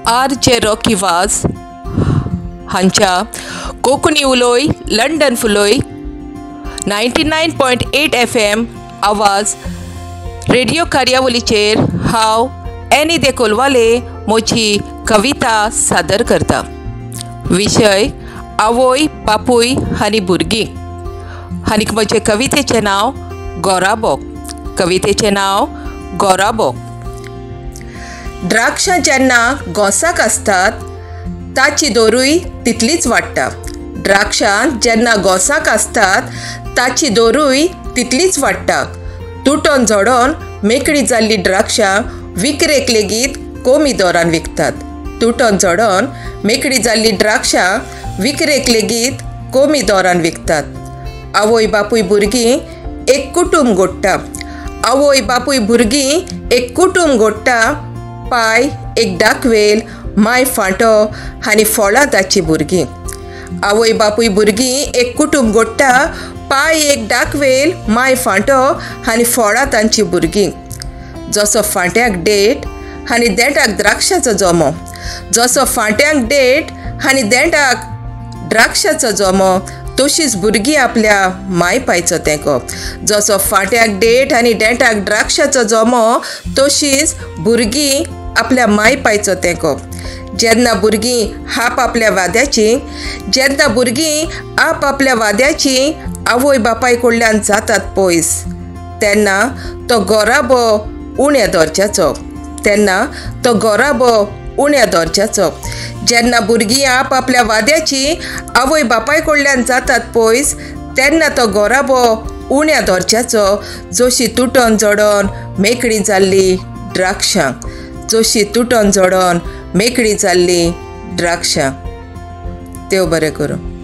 RJ. Rocky वाज हांच्या Konkani उलोय London फुलोय 99.8 FM आवाज रेडिओ कार्यावळीचेर हांव एनी दे कोलवाले म्हजी कविता सादर करता. विशय आवय बापूय आनी भुरगीं. आनीक म्हजे कवितेचें नांव गोराबो. कवितेचें नांव गोराबो. द्राक्षां जेन्ना घोंसाक आसतात ताची दोरूय तितलीच वाडटा. द्राक्षां जेन्ना घोंसाक आसतात ताची दोरूय तितलीच वाडटा. तुटोन झोडोन मेकळी जाल्ली द्राक्षां विक्रेक लेगीत कमी दरान विकतात. तुटोन झोडोन मेकळी जाल्ली द्राक्षां विक्रेक लेगीत कमी दरान विकतात. आवय बापूय भुरगीं एक कुटूंब घोडटा. आवय बापूय भुरगीं एक कुटूंब घोडटा. पाय एक दाखवेल, माय फांटो आनी फळां ताची भुरगीं. आवय बापूय भुरगीं एक कुटूंब घोडटा. पाय एक दाखवेल, माय फांटो आनी फळां तांची भुरगीं. जसो फांट्याक देठ आनी देठाक द्राक्षाचो जोमो. जसो फांट्यांक देठ आनी देठाक द्राक्षाचो जोमो तशीच भुरगीं आपल्या माय पायचो तेंको. जसो फांट्याक देठ आनी देठाक द्राक्षाचो जोमो तशीच भुरगीं आपल्या माय पायचो तेंको. जेन्ना भुरगीं आप आपल्या वाद्याची आवय बापाय कडल्यान जातात पयस तेन्ना तो गोराबो उण्या दरच्याचो. जेन्ना भुरगीं आप आपल्या वाद्याची आवय बापाय कडल्यान जातात पयस तेन्ना तो गोराबो उण्या दरच्याचो. जशी तुटोन झोडोन मेकळी जाल्ली द्राक्षां. जशी तुटोन झोडोन मेकळी जाल्ली द्राक्षां. देव बरें करूं.